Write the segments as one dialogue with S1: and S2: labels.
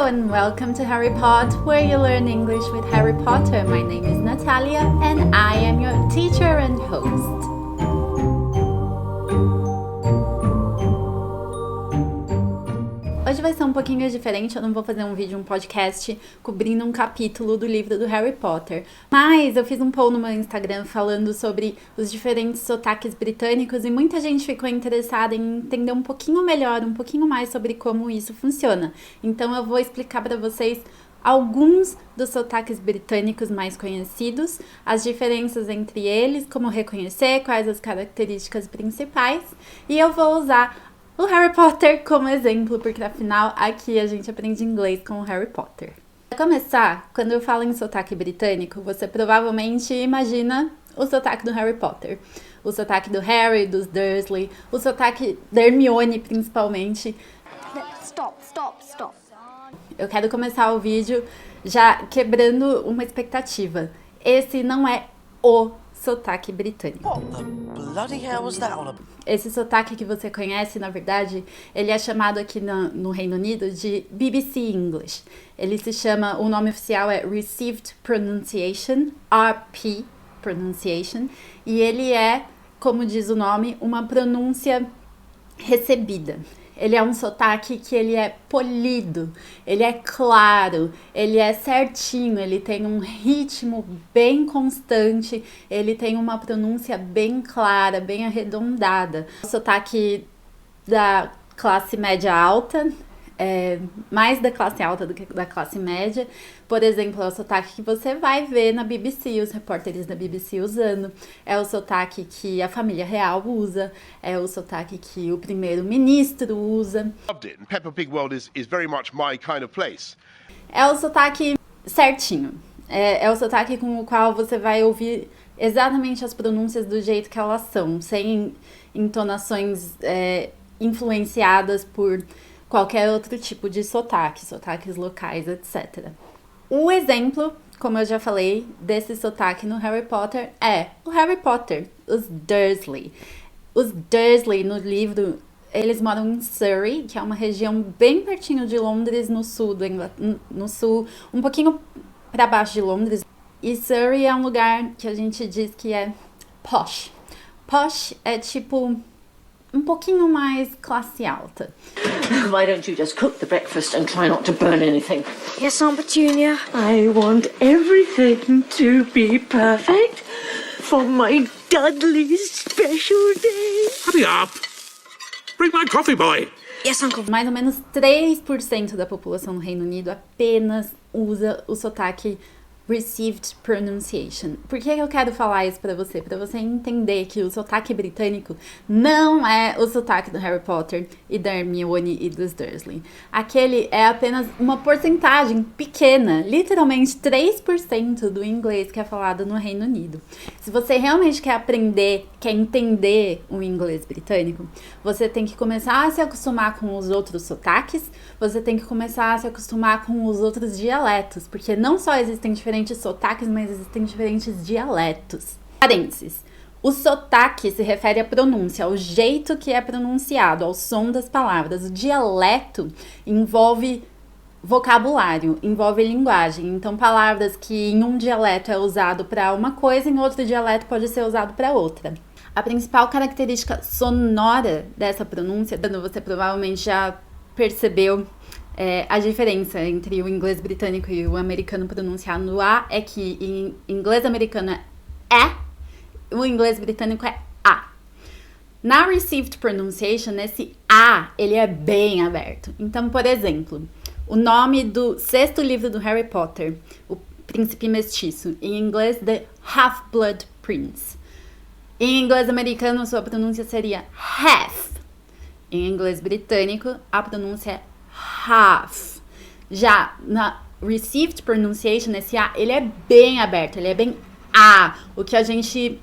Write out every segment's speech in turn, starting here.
S1: and welcome to Harry Pod, where you learn English with Harry Potter. My name is Natalia and I am your teacher and host. Hoje vai ser um pouquinho diferente, eu não vou fazer um vídeo, um podcast cobrindo um capítulo do livro do Harry Potter. Mas eu fiz um poll no meu Instagram falando sobre os diferentes sotaques britânicos e muita gente ficou interessada em entender um pouquinho melhor, um pouquinho mais sobre como isso funciona. Então eu vou explicar para vocês alguns dos sotaques britânicos mais conhecidos, as diferenças entre eles, como reconhecer, quais as características principais, e eu vou usar o Harry Potter como exemplo, porque afinal aqui a gente aprende inglês com o Harry Potter. Para começar, quando eu falo em sotaque britânico, você provavelmente imagina o sotaque do Harry Potter. O sotaque do Harry, dos Dursley, o sotaque da Hermione principalmente. Stop. Eu quero começar o vídeo já quebrando uma expectativa. Esse não é o sotaque britânico.
S2: What the bloody hell was that on a...
S1: Esse sotaque que você conhece, na verdade, ele é chamado aqui no Reino Unido de BBC English. Ele se chama, o nome oficial é Received Pronunciation, RP Pronunciation, e ele é, como diz o nome, uma pronúncia recebida. Ele é um sotaque que ele é polido, ele é claro, ele é certinho, ele tem um ritmo bem constante, ele tem uma pronúncia bem clara, bem arredondada. O sotaque da classe média alta, mais da classe alta do que da classe média. Por exemplo, é o sotaque que você vai ver na BBC, os repórteres da BBC usando. É o sotaque que a família real usa. É o sotaque que o primeiro-ministro usa.
S3: Peppa Pig World is very much my kind of place.
S1: É o sotaque certinho. É o sotaque com o qual você vai ouvir exatamente as pronúncias do jeito que elas são, sem entonações influenciadas por qualquer outro tipo de sotaque, sotaques locais, etc. O exemplo, como eu já falei, desse sotaque no Harry Potter é o Harry Potter, os Dursley. Os Dursley, no livro, eles moram em Surrey, que é uma região bem pertinho de Londres, no sul, um pouquinho para baixo de Londres. E Surrey é um lugar que a gente diz que é posh. Posh é tipo um pouquinho mais classe alta.
S4: Why don't you just cook the breakfast and try not to burn anything?
S5: Yes, Aunt Petunia.
S4: I want everything to be perfect for my Dudley's special day.
S6: Hurry up! Bring my coffee, boy!
S5: Yes, Uncle.
S1: Mais ou menos 3% da população no Reino Unido apenas usa o sotaque Received Pronunciation. Por que eu quero falar isso pra você? Pra você entender que o sotaque britânico não é o sotaque do Harry Potter e da Hermione e dos Dursley. Aquele é apenas uma porcentagem pequena, literalmente 3% do inglês que é falado no Reino Unido. Se você realmente quer aprender, quer entender o inglês britânico, você tem que começar a se acostumar com os outros sotaques, você tem que começar a se acostumar com os outros dialetos, porque não só existem diferentes sotaques, mas existem diferentes dialetos. Parênteses. O sotaque se refere à pronúncia, ao jeito que é pronunciado, ao som das palavras. O dialeto envolve vocabulário, envolve linguagem. Então, palavras que em um dialeto é usado para uma coisa, em outro dialeto pode ser usado para outra. A principal característica sonora dessa pronúncia, você provavelmente já percebeu a diferença entre o inglês britânico e o americano pronunciado no A é que em inglês americano é o inglês britânico é A. Na Received Pronunciation, esse A, ele é bem aberto. Então, por exemplo, o nome do 6º livro do Harry Potter, O Príncipe Mestiço, em inglês, The Half-Blood Prince. Em inglês americano, sua pronúncia seria half. Em inglês britânico, a pronúncia é half. Já na Received Pronunciation, esse A, ele é bem aberto, ele é bem A, o que a gente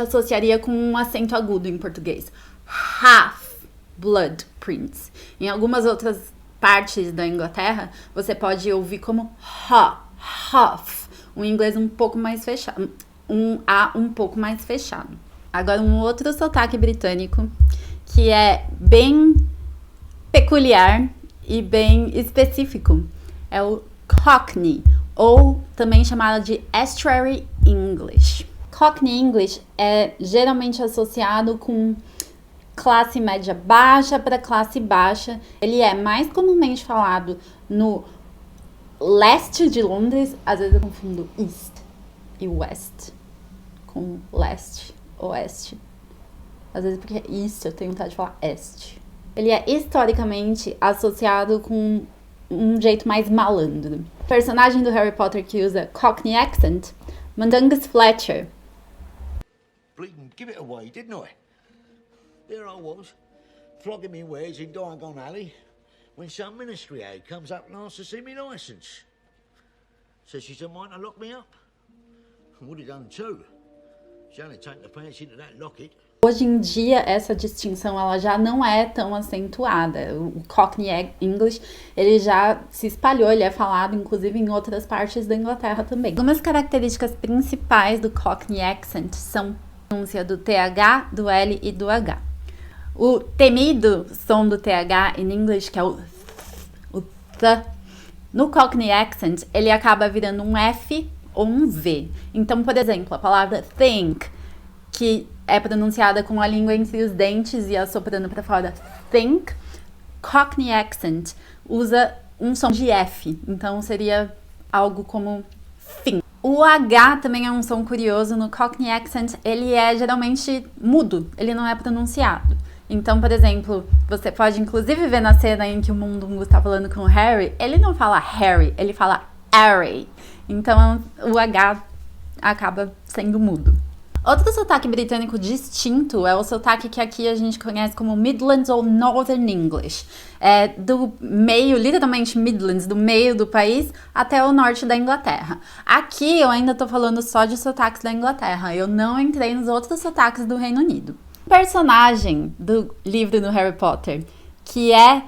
S1: associaria com um acento agudo em português. Half-Blood Prince. Em algumas outras partes da Inglaterra, você pode ouvir como half, um inglês um pouco mais fechado, um A um pouco mais fechado. Agora, um outro sotaque britânico que é bem peculiar e bem específico. É o Cockney, ou também chamado de Estuary English. Cockney English é geralmente associado com classe média baixa para classe baixa. Ele é mais comumente falado no leste de Londres. Às vezes eu confundo East e West com leste, oeste. Às vezes porque é East eu tenho vontade de falar Este. Ele é historicamente associado com um jeito mais malandro. O personagem do Harry Potter que usa Cockney accent, Mundungus Fletcher.
S5: Bleeding give it away, didn't I? There I was, flogging me wares in Diagon Alley, when some ministry aide comes up and asks to see me licence. Says she's a mind to lock me up. And would have done too. She's only taken the fancy into that locket.
S1: Hoje em dia, essa distinção ela já não é tão acentuada. O Cockney English, ele já se espalhou, ele é falado inclusive em outras partes da Inglaterra também. Algumas características principais do Cockney accent são a pronúncia do TH, do L e do H. O temido som do TH em inglês, que é o th, no Cockney accent, ele acaba virando um F ou um V. Então, por exemplo, a palavra think, que é pronunciada com a língua entre os dentes e assoprando para fora, think, Cockney accent usa um som de F, então seria algo como think. O H também é um som curioso no Cockney accent, ele é geralmente mudo, ele não é pronunciado. Então, por exemplo, você pode inclusive ver na cena em que o Mundungus está falando com o Harry, ele não fala Harry, ele fala Harry. Então, o H acaba sendo mudo. Outro sotaque britânico distinto é o sotaque que aqui a gente conhece como Midlands ou Northern English. É do meio, literalmente Midlands, do meio do país até o norte da Inglaterra. Aqui eu ainda tô falando só de sotaques da Inglaterra, eu não entrei nos outros sotaques do Reino Unido. O personagem do livro do Harry Potter, que é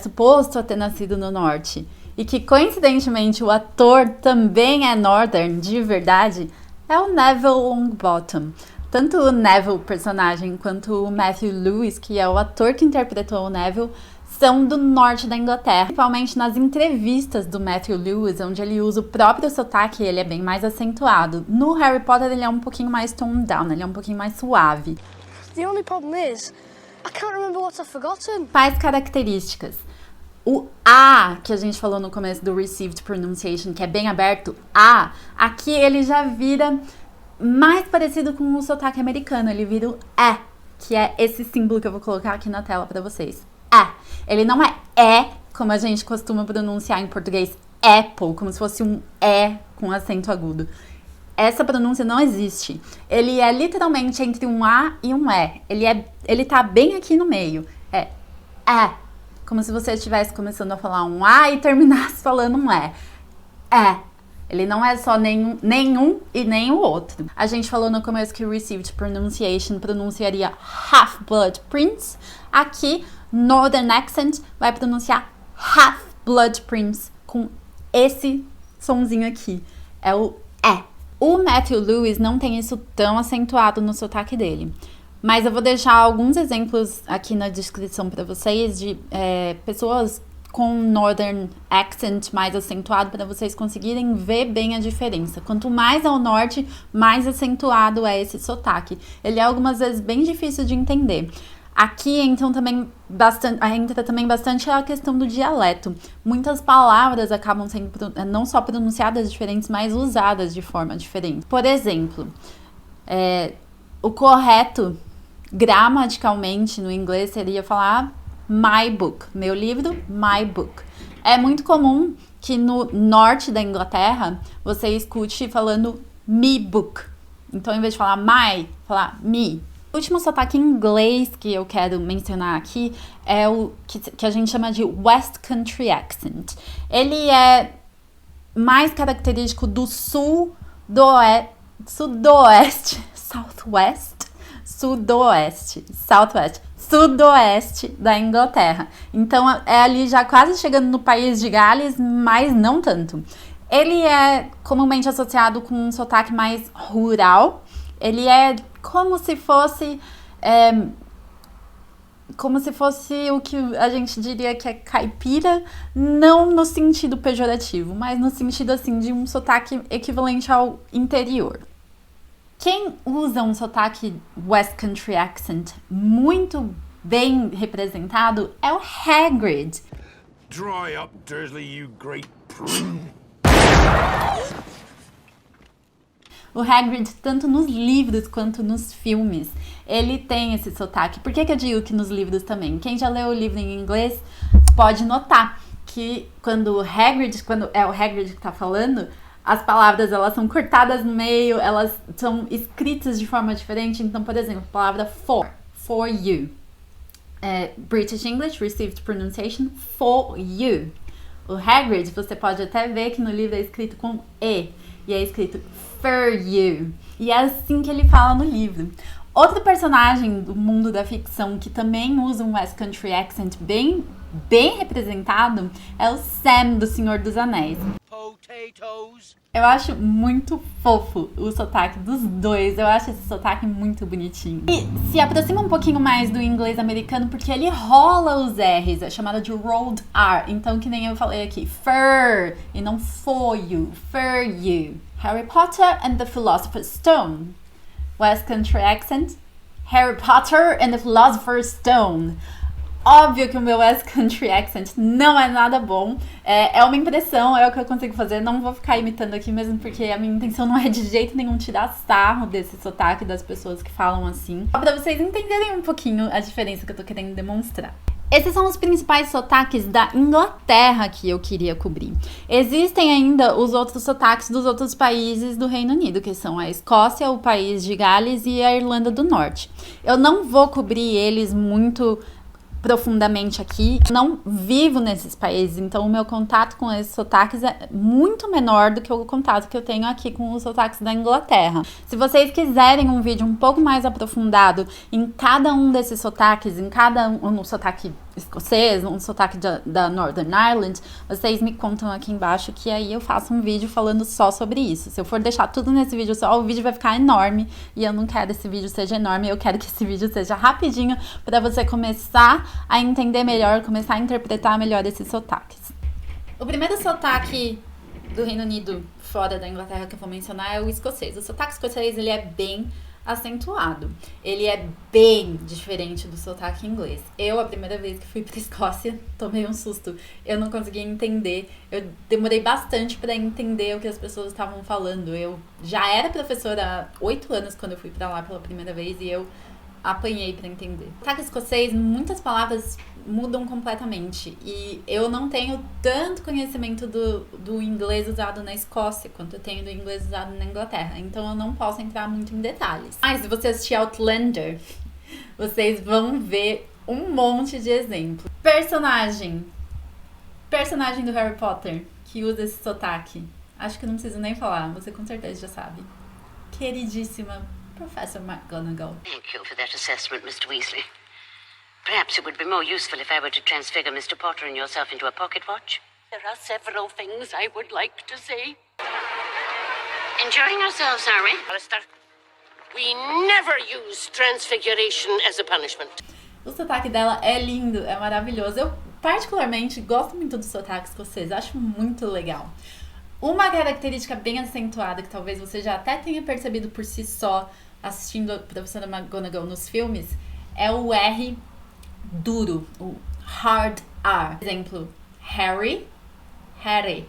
S1: suposto ter nascido no norte, e que coincidentemente o ator também é Northern de verdade, é o Neville Longbottom. Tanto o Neville, personagem, quanto o Matthew Lewis, que é o ator que interpretou o Neville, são do norte da Inglaterra. Principalmente nas entrevistas do Matthew Lewis, onde ele usa o próprio sotaque, ele é bem mais acentuado. No Harry Potter ele é um pouquinho mais toned down, ele é um pouquinho mais suave.
S7: The only problem is, I can't remember what I've forgotten.
S1: Quais características? O A, que a gente falou no começo do Received Pronunciation, que é bem aberto, A, aqui ele já vira mais parecido com o sotaque americano, ele vira o E, que é esse símbolo que eu vou colocar aqui na tela para vocês. E. Ele não é como a gente costuma pronunciar em português, apple, como se fosse um E com acento agudo. Essa pronúncia não existe. Ele é literalmente entre um A e um E. Ele tá bem aqui no meio. É. Como se você estivesse começando a falar um A e terminasse falando um E. Ele não é só nenhum e nem o outro. A gente falou no começo que o Received Pronunciation pronunciaria Half-Blood Prince. Aqui, Northern Accent vai pronunciar Half-Blood Prince com esse sonzinho aqui. É o E. O Matthew Lewis não tem isso tão acentuado no sotaque dele. Mas eu vou deixar alguns exemplos aqui na descrição para vocês de pessoas com Northern Accent mais acentuado para vocês conseguirem ver bem a diferença. Quanto mais ao norte, mais acentuado é esse sotaque. Ele é algumas vezes bem difícil de entender. Aqui entra também bastante a questão do dialeto. Muitas palavras acabam sendo não só pronunciadas diferentes, mas usadas de forma diferente. Por exemplo, o correto gramaticalmente no inglês seria falar my book, meu livro, my book. É muito comum que no norte da Inglaterra você escute falando me book. Então, em vez de falar my, falar me. O último sotaque em inglês que eu quero mencionar aqui é o que a gente chama de West Country Accent. Ele é mais característico do sudoeste da Inglaterra. Então é ali já quase chegando no país de Gales, mas não tanto. Ele é comumente associado com um sotaque mais rural. Ele é como se fosse como se fosse o que a gente diria que é caipira, não no sentido pejorativo, mas no sentido assim de um sotaque equivalente ao interior. Quem usa um sotaque West Country accent muito bem representado é o Hagrid.
S6: Dry up, Dursley, you great prune.
S1: O Hagrid, tanto nos livros quanto nos filmes, ele tem esse sotaque. Por que eu digo que nos livros também? Quem já leu o livro em inglês pode notar que quando é o Hagrid que tá falando, as palavras elas são cortadas no meio, elas são escritas de forma diferente. Então, por exemplo, a palavra for you. British English, received pronunciation, for you. O Hagrid, você pode até ver que no livro é escrito com E, e é escrito for you. E é assim que ele fala no livro. Outro personagem do mundo da ficção que também usa um West Country accent bem representado é o Sam, do Senhor dos Anéis.
S2: Potatoes.
S1: Eu acho muito fofo o sotaque dos dois. Eu acho esse sotaque muito bonitinho. E se aproxima um pouquinho mais do inglês americano porque ele rola os R's. É chamado de rolled R. Então, que nem eu falei aqui, fur e não for you. For you. Harry Potter and the Philosopher's Stone. West Country accent. Harry Potter and the Philosopher's Stone. Óbvio que o meu West Country accent não é nada bom, é uma impressão, é o que eu consigo fazer, não vou ficar imitando aqui mesmo porque a minha intenção não é de jeito nenhum tirar sarro desse sotaque das pessoas que falam assim, só pra vocês entenderem um pouquinho a diferença que eu tô querendo demonstrar. Esses são os principais sotaques da Inglaterra que eu queria cobrir. Existem ainda os outros sotaques dos outros países do Reino Unido, que são a Escócia, o país de Gales e a Irlanda do Norte. Eu não vou cobrir eles muito profundamente aqui, não vivo nesses países, então o meu contato com esses sotaques é muito menor do que o contato que eu tenho aqui com os sotaques da Inglaterra. Se vocês quiserem um vídeo um pouco mais aprofundado em cada um desses sotaques, em cada um sotaque escocês, um sotaque da Northern Ireland, vocês me contam aqui embaixo que aí eu faço um vídeo falando só sobre isso. Se eu for deixar tudo nesse vídeo só, o vídeo vai ficar enorme e eu não quero que esse vídeo seja enorme, eu quero que esse vídeo seja rapidinho para você começar a entender melhor, começar a interpretar melhor esses sotaques. O primeiro sotaque do Reino Unido fora da Inglaterra que eu vou mencionar é o escocês. O sotaque escocês, ele é bem acentuado. Ele é bem diferente do sotaque inglês. Eu, a primeira vez que fui pra Escócia, tomei um susto. Eu não conseguia entender. Eu demorei bastante para entender o que as pessoas estavam falando. Eu já era professora há 8 anos quando eu fui pra lá pela primeira vez e eu apanhei para entender. O sotaque escocês, muitas palavras mudam completamente e eu não tenho tanto conhecimento do inglês usado na Escócia quanto eu tenho do inglês usado na Inglaterra, então eu não posso entrar muito em detalhes. Mas se você assistir Outlander, vocês vão ver um monte de exemplos. Personagem do Harry Potter que usa esse sotaque, acho que não preciso nem falar, você com certeza já sabe. Queridíssima Professor McGonagall.
S8: Thank you for that assessment, Mr. Weasley. Perhaps it would be more useful if I were to transfigure Mr. Potter and yourself into a pocket watch. There are several things I would like to say. Enjoying ourselves, are we? Alistair, we never use transfiguration as a punishment.
S1: O sotaque dela é lindo, é maravilhoso. Eu particularmente gosto muito do sotaque escocês, acho muito legal. Uma característica bem acentuada, que talvez você já até tenha percebido por si só, assistindo a professora McGonagall nos filmes, é o R duro, o hard R. Por exemplo, Harry.
S8: Harry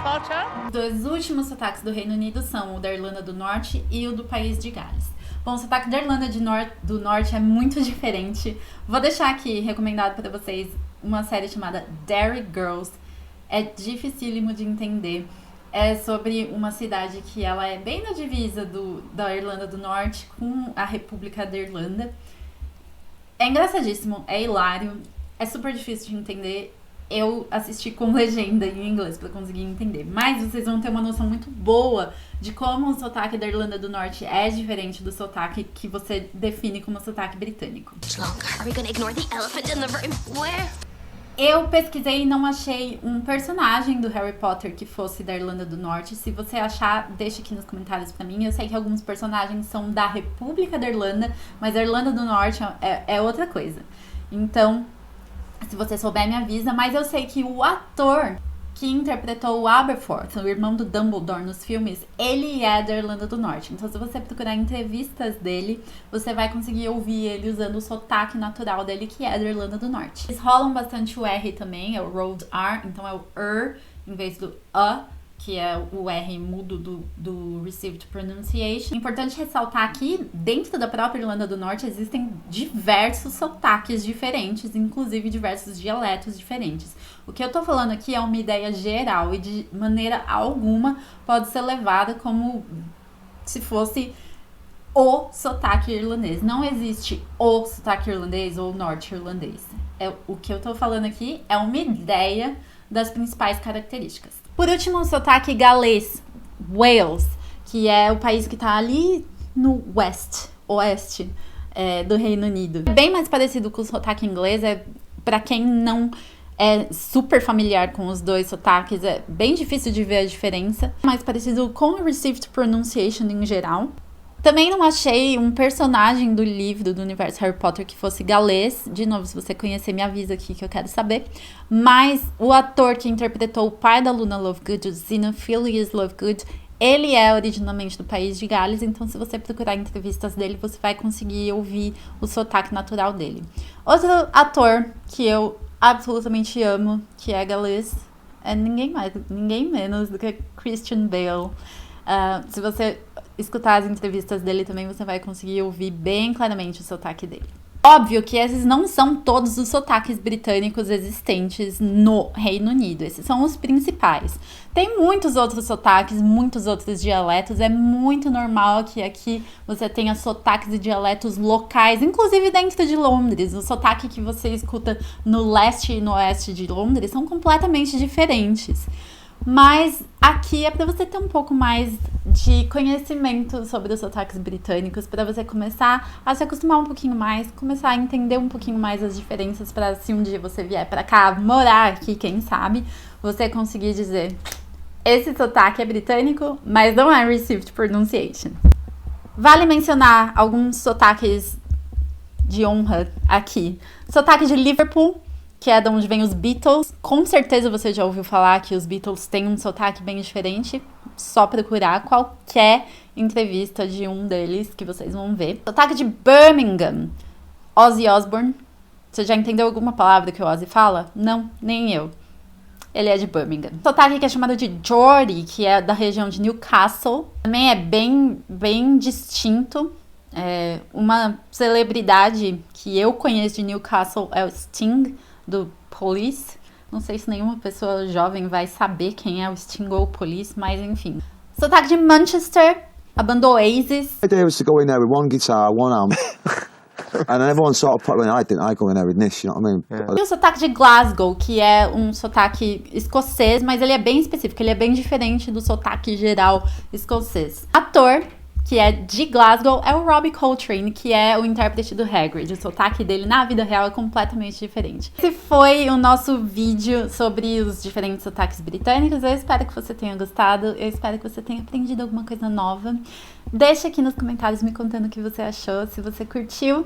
S8: Potter.
S1: Os dois últimos sotaques do Reino Unido são o da Irlanda do Norte e o do país de Gales. Bom, o sotaque da Irlanda do Norte é muito diferente. Vou deixar aqui recomendado para vocês uma série chamada Derry Girls. É dificílimo de entender. É sobre uma cidade que ela é bem na divisa da Irlanda do Norte com a República da Irlanda. É engraçadíssimo, é hilário, é super difícil de entender. Eu assisti com legenda em inglês para conseguir entender. Mas vocês vão ter uma noção muito boa de como o sotaque da Irlanda do Norte é diferente do sotaque que você define como sotaque britânico.
S7: Are we gonna ignore the elephant in the room? Where?
S1: Eu pesquisei e não achei um personagem do Harry Potter que fosse da Irlanda do Norte. Se você achar, deixa aqui nos comentários pra mim. Eu sei que alguns personagens são da República da Irlanda, mas a Irlanda do Norte é outra coisa. Então, se você souber, me avisa. Mas eu sei que o ator que interpretou o Aberforth, o irmão do Dumbledore nos filmes, ele é da Irlanda do Norte. Então, se você procurar entrevistas dele, você vai conseguir ouvir ele usando o sotaque natural dele, que é da Irlanda do Norte. Eles rolam bastante o R também, é o Rolled R, então é o em vez do A, que é o R mudo do Received Pronunciation. Importante ressaltar que, dentro da própria Irlanda do Norte, existem diversos sotaques diferentes, inclusive diversos dialetos diferentes. O que eu tô falando aqui é uma ideia geral e de maneira alguma pode ser levada como se fosse o sotaque irlandês. Não existe o sotaque irlandês ou norte-irlandês. O que eu tô falando aqui é uma ideia das principais características. Por último, o sotaque galês, Wales, que é o país que tá ali no oeste do Reino Unido. É bem mais parecido com o sotaque inglês, para quem não é super familiar com os dois sotaques, é bem difícil de ver a diferença. Mais parecido com o Received Pronunciation em geral. Também não achei um personagem do livro do universo Harry Potter que fosse galês. De novo, se você conhecer, me avisa aqui que eu quero saber. Mas o ator que interpretou o pai da Luna Lovegood, o Xenophilius Lovegood, ele é originalmente do país de Gales, então se você procurar entrevistas dele, você vai conseguir ouvir o sotaque natural dele. Outro ator que eu absolutamente amo, que é galês, é ninguém menos do que Christian Bale. Se você escutar as entrevistas dele também, você vai conseguir ouvir bem claramente o sotaque dele. Óbvio que esses não são todos os sotaques britânicos existentes no Reino Unido. Esses são os principais. Tem muitos outros sotaques, muitos outros dialetos. É muito normal que aqui você tenha sotaques e dialetos locais, inclusive dentro de Londres. O sotaque que você escuta no leste e no oeste de Londres são completamente diferentes. Mas aqui é para você ter um pouco mais de conhecimento sobre os sotaques britânicos, para você começar a se acostumar um pouquinho mais, começar a entender um pouquinho mais as diferenças, para se um dia você vier para cá, morar aqui, quem sabe, você conseguir dizer: esse sotaque é britânico, mas não é Received Pronunciation. Vale mencionar alguns sotaques de honra aqui. Sotaque de Liverpool, que é de onde vem os Beatles. Com certeza você já ouviu falar que os Beatles têm um sotaque bem diferente. Só procurar qualquer entrevista de um deles que vocês vão ver. Sotaque de Birmingham, Ozzy Osbourne. Você já entendeu alguma palavra que o Ozzy fala? Não, nem eu. Ele é de Birmingham. Sotaque que é chamado de Geordie, que é da região de Newcastle. Também é bem distinto. Uma celebridade que eu conheço de Newcastle é o Sting, do Police. Não sei se nenhuma pessoa jovem vai saber quem é o Sting ou o Police, mas enfim. Sotaque de Manchester, a banda Oasis.
S9: The idea was to go in there with one guitar, one amp, and then everyone sort of put in. I go in there with this, you know what I mean?
S1: E o sotaque de Glasgow, que é um sotaque escocês, mas ele é bem específico, ele é bem diferente do sotaque geral escocês. Ator que é de Glasgow, é o Robbie Coltrane, que é o intérprete do Hagrid. O sotaque dele na vida real é completamente diferente. Esse foi o nosso vídeo sobre os diferentes sotaques britânicos. Eu espero que você tenha gostado, eu espero que você tenha aprendido alguma coisa nova. Deixa aqui nos comentários me contando o que você achou. Se você curtiu,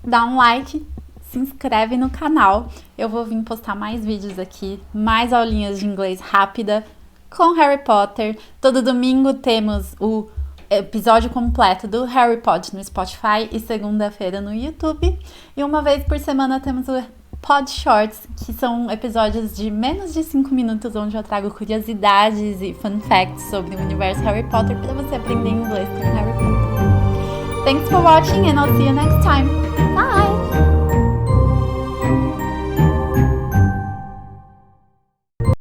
S1: dá um like, se inscreve no canal. Eu vou vir postar mais vídeos aqui, mais aulinhas de inglês rápida com Harry Potter. Todo domingo temos o episódio completo do Harry Potter no Spotify e segunda-feira no YouTube. E uma vez por semana temos o Pod Shorts, que são episódios de menos de 5 minutos, onde eu trago curiosidades e fun facts sobre o universo Harry Potter para você aprender inglês com Harry Potter. Thanks for watching and I'll see you next time. Bye!